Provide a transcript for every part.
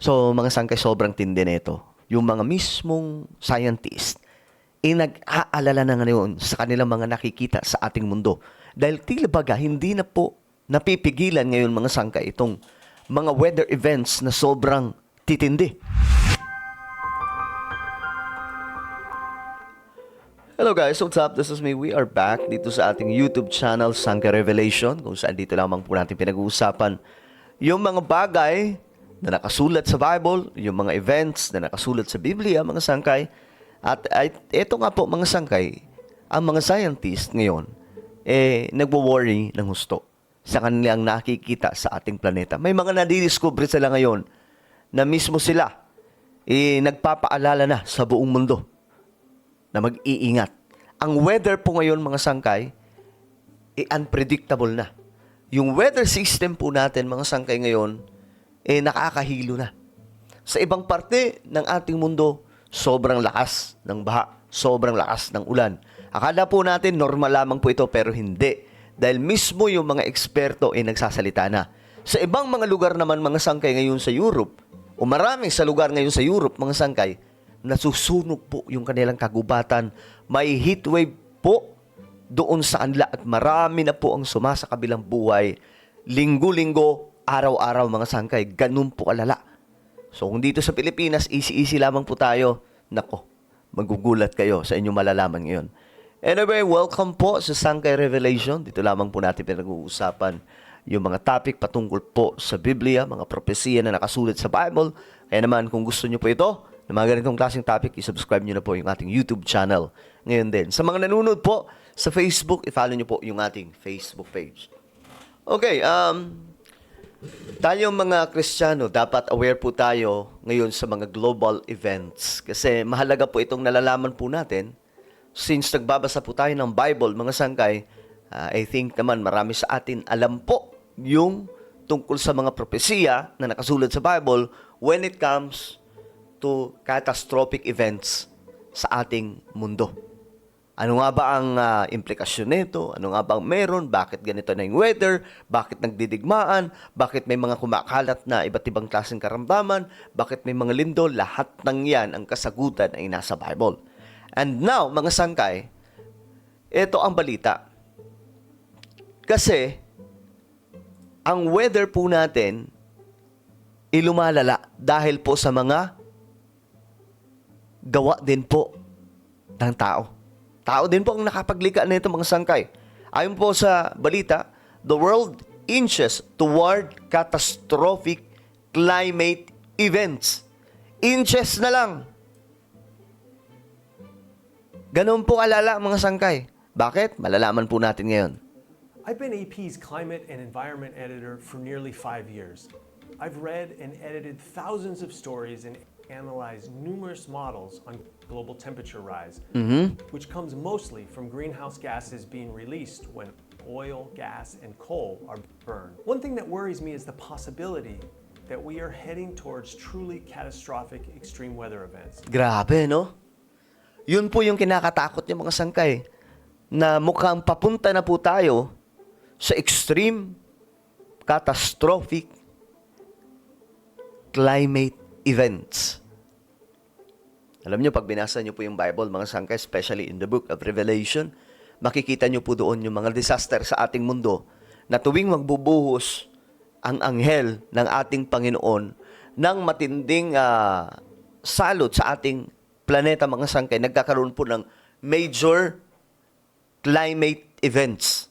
So, mga sangkay, sobrang tindi nito. Yung mga mismong scientist, nag-aalala na ngayon sa kanilang mga nakikita sa ating mundo. Dahil tila baga, hindi na po napipigilan ngayon mga sangkay itong mga weather events na sobrang titindi. Hello guys, what's up? This is me. We are back dito sa ating YouTube channel, Sangkay Revelation, kung saan dito lamang po natin pinag-uusapan yung mga bagay na nakasulat sa Bible, yung mga events na nakasulat sa Biblia, mga sangkay. At ito nga po, mga sangkay, ang mga scientists ngayon, nagwo-worry ng husto sa kanilang nakikita sa ating planeta. May mga nadidiscover sila ngayon na mismo sila, nagpapaalala na sa buong mundo na mag-iingat. Ang weather po ngayon, mga sangkay, unpredictable na. Yung weather system po natin, mga sangkay ngayon, nakakahilo na. Sa ibang parte ng ating mundo, sobrang lakas ng baha, sobrang lakas ng ulan. Akala po natin normal lamang po ito, pero hindi. Dahil mismo yung mga eksperto nagsasalita na. Sa ibang mga lugar naman, mga sangkay ngayon sa Europe, o maraming sa lugar ngayon sa Europe, mga sangkay, nasusunog po yung kanilang kagubatan. May heat wave po doon sa kanila at marami na po ang sumasakabilang buhay. Linggo-linggo, araw-araw mga sangkay, ganun po kalala. So kung dito sa Pilipinas, easy-easy lamang po tayo, nako, magugulat kayo sa inyong malalaman ngayon. Anyway, welcome po sa Sangkay Revelation. Dito lamang po natin pinag-uusapan yung mga topic patungkol po sa Biblia, mga propesiya na nakasulat sa Bible. Kaya naman, kung gusto nyo po ito, na mga ganitong klaseng topic, i-subscribe nyo na po yung ating YouTube channel. Ngayon din, sa mga nanonood po sa Facebook, i-follow nyo po yung ating Facebook page. Okay, tayong mga Kristiyano, dapat aware po tayo ngayon sa mga global events. Kasi mahalaga po itong nalalaman po natin. Since nagbabasa po tayo ng Bible, mga sangkay, I think naman marami sa atin alam po yung tungkol sa mga propesiya na nakasulat sa Bible when it comes to catastrophic events sa ating mundo. Ano nga ba ang implikasyon nito? Ano nga ba ang meron? Bakit ganito na yung weather? Bakit nagdidigmaan? Bakit may mga kumakalat na iba't ibang klaseng karamdaman? Bakit may mga lindol? Lahat ng yan, ang kasagutan ay nasa Bible. And now, mga sangkay, ito ang balita. Kasi, ang weather po natin lumalala dahil po sa mga gawa din po ng tao. Tao din po ang nakapaglikha nito, mga sangkay. Ayon po sa balita, the world inches toward catastrophic climate events. Inches na lang. Ganun po alala, mga sangkay. Bakit? Malalaman po natin ngayon. I've been AP's climate and environment editor for nearly 5 years. I've read and edited thousands of stories and analyzed numerous models on global temperature rise, which comes mostly from greenhouse gases being released when oil, gas, and coal are burned. One thing that worries me is the possibility that we are heading towards truly catastrophic extreme weather events. Grabe, no? Yun po yung kinakatakot ng mga sangkay, na mukhang papunta na po tayo sa extreme catastrophic climate events. Alam nyo, pag binasa nyo po yung Bible, mga sangkay, especially in the book of Revelation, makikita nyo po doon yung mga disaster sa ating mundo na tuwing magbubuhos ang anghel ng ating Panginoon ng matinding salot sa ating planeta, mga sangkay, nagkakaroon po ng major climate events.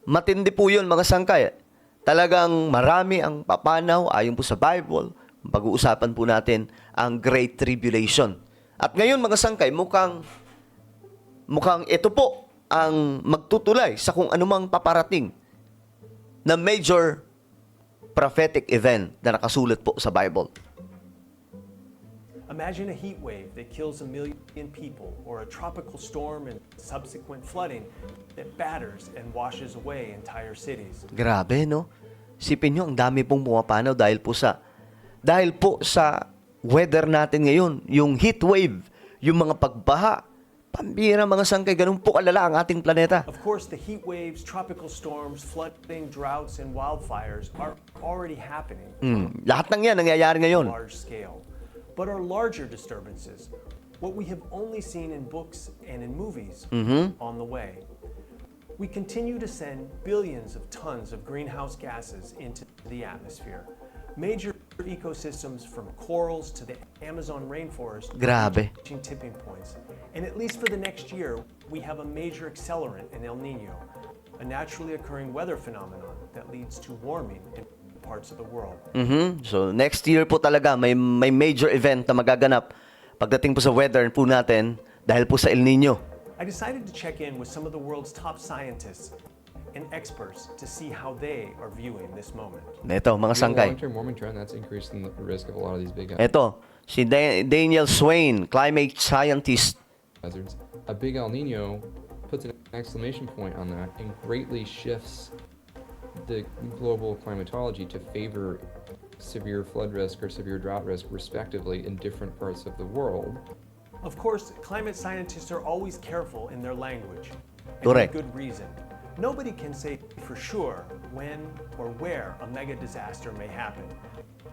Matindi po yun, mga sangkay. Talagang marami ang papanaw ayon po sa Bible. Pag-uusapan po natin ang Great Tribulation. At ngayon, mga sangkay, mukhang ito po ang magtutulay sa kung anumang paparating na major prophetic event na nakasulat po sa Bible. Imagine a heat wave that kills 1 million people, or a tropical storm and subsequent flooding that batters and washes away entire cities. Grabe, no? Sipin nyo, ang dami pong pumapanaw dahil po sa weather natin ngayon, yung heat wave, yung mga pagbaha, Pambira mga sangkay, ganun po kalala ang ating planeta. Of course, the heat waves, tropical storms, flooding, droughts, and wildfires are already happening Lahat ng yan nangyayari on a ngayon. large scale. But our larger disturbances, what we have only seen in books and in movies, on the way. We continue to send billions of tons of greenhouse gases into the atmosphere. Major ecosystems from corals to the Amazon rainforest Grabe. reaching tipping points. And at least for the next year, we have a major accelerant in El Nino, a naturally occurring weather phenomenon that leads to warming in parts of the world. So next year po talaga may major event na magaganap pagdating po sa weather po natin dahil po sa El Nino. I decided to check in with some of the world's top scientists and experts to see how they are viewing this moment. Ito, mga The sangkay. long-term warming trend that's increasing the risk of a lot of these big Ito, si Daniel Swain, climate scientist. hazards. A big El Nino puts an exclamation point on that and greatly shifts the global climatology to favor severe flood risk or severe drought risk, respectively, in different parts of the world. Of course, climate scientists are always careful in their language, and Correct. with good reason. Nobody can say for sure when or where a mega disaster may happen.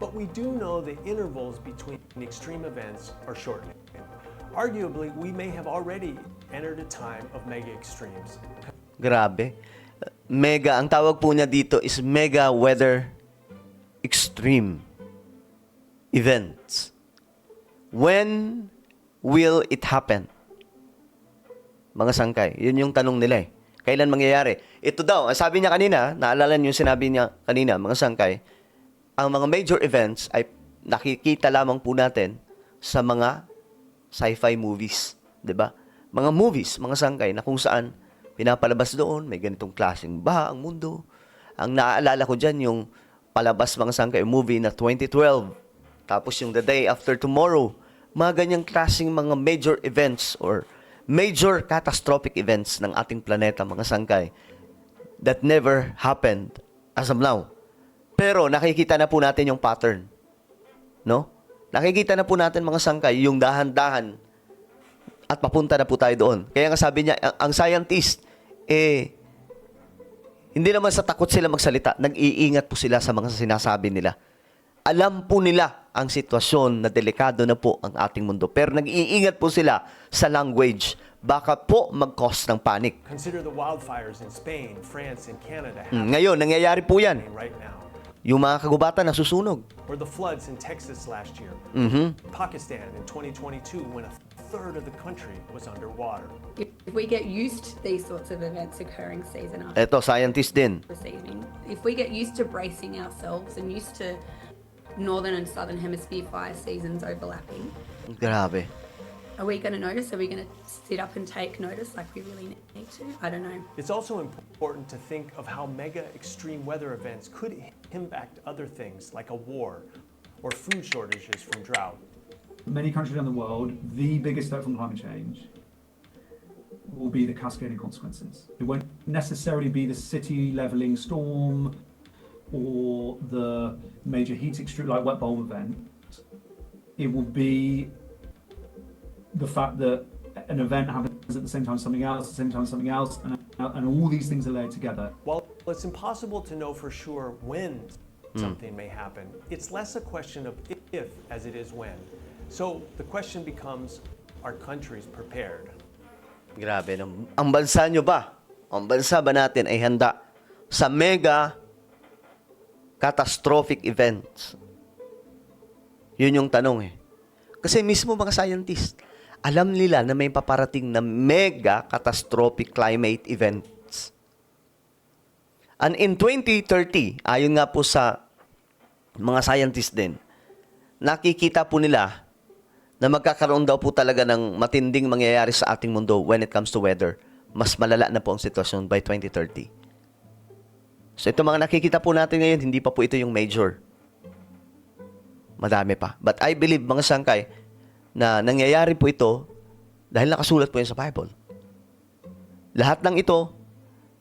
But we do know the intervals between extreme events are shortening. Arguably, we may have already entered a time of mega extremes. Grabe. Mega, ang tawag po niya dito is mega weather extreme events. When will it happen? Mga sangkay, yun yung tanong nila eh. Kailan mangyayari? Ito daw, sabi niya kanina, naalala niyo yung sinabi niya kanina, mga sangkay, ang mga major events ay nakikita lamang po natin sa mga sci-fi movies, 'di ba? Mga movies, mga sangkay na kung saan pinapalabas doon, may ganitong klaseng baha ang mundo. Ang naaalala ko diyan yung palabas mga sangkay movie na 2012. Tapos yung The Day After Tomorrow, mga ganyang klaseng mga major events or major catastrophic events ng ating planeta, mga sangkay, that never happened as of now. Pero nakikita na po natin yung pattern. No? Nakikita na po natin mga sangkay yung dahan-dahan at papunta na po tayo doon. Kaya nga sabi niya, ang scientist, hindi naman sa takot sila magsalita, nag-iingat po sila sa mga sinasabi nila. Alam po nila ang sitwasyon na delikado na po ang ating mundo. Pero nag-iingat po sila sa language. Baka po mag-cause ng panic. Consider the wildfires in Spain, France, and Canada Ngayon, nangyayari po yan. happening right now. Yung mga kagubatan nasusunog. Or the floods in Texas last year. Pakistan in 2022 when a third of the country was underwater. If we get used to these sorts of events occurring season after Eto, scientist din. season, if we get used to bracing ourselves and used to northern and southern hemisphere fire seasons overlapping, Grabe. are we going to notice? Are we going to sit up and take notice like we really need to? I don't know. It's also important to think of how mega extreme weather events could impact other things like a war or food shortages from drought. Many countries around the world, the biggest threat from climate change will be the cascading consequences. It won't necessarily be the city leveling storm or the major heat extreme like wet bulb event. It will be the fact that an event happens at the same time as something else, at the same time as something else, and all these things are layered together. While it's impossible to know for sure when something may happen, it's less a question of if as it is when. So the question becomes, are countries prepared? Grabe. Ang bansa nyo ba? Ang bansa ba natin ay handa sa mega catastrophic events? Yun yung tanong eh. Kasi mismo mga scientist, alam nila na may paparating na mega catastrophic climate events. And in 2030, ayon nga po sa mga scientist din, nakikita po nila na magkakaroon daw po talaga ng matinding mangyayari sa ating mundo when it comes to weather. Mas malala na po ang sitwasyon by 2030. So ito mga nakikita po natin ngayon, hindi pa po ito yung major. Madami pa. But I believe mga sangkay na nangyayari po ito dahil nakasulat po yan sa Bible. Lahat ng ito,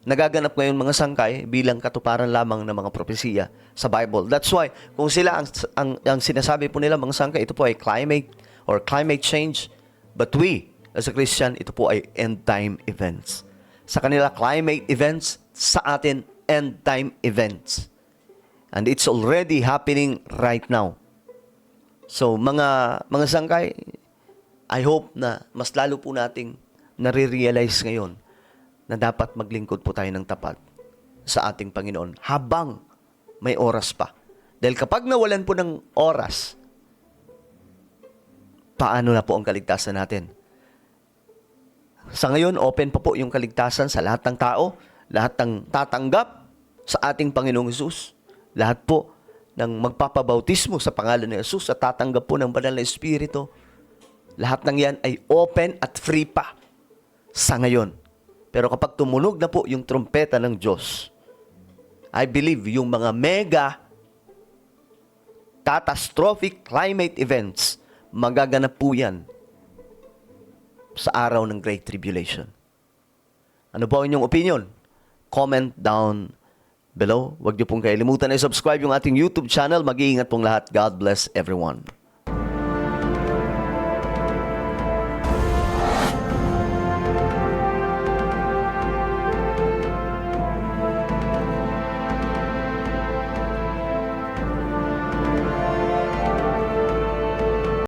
nagaganap ngayon mga sangkay bilang katuparan lamang ng mga propesiya sa Bible. That's why, kung sila ang sinasabi po nila mga sangkay, ito po ay climate or climate change, but we, As a Christian, ito po ay end time events. Sa kanila, climate events. Sa atin, end time events. And it's already happening right now. So, mga sangkay, I hope na mas lalo po nating nare-realize ngayon na dapat maglingkod po tayo ng tapat sa ating Panginoon habang may oras pa. Dahil kapag nawalan po ng oras, paano na po ang kaligtasan natin? Sa ngayon, open pa po yung kaligtasan sa lahat ng tao, lahat ng tatanggap sa ating Panginoong Hesus, lahat po ng magpapabautismo sa pangalan ni Hesus at tatanggap po ng Banal na Espiritu. Lahat ng yan ay open at free pa sa ngayon. Pero kapag tumunog na po yung trumpeta ng Diyos, I believe yung mga mega catastrophic climate events, magaganap po yan sa araw ng Great Tribulation. Ano po ang inyong opinion? Comment down below. Huwag niyo pong kalimutan na subscribe yung ating YouTube channel. Mag-iingat pong lahat. God bless everyone.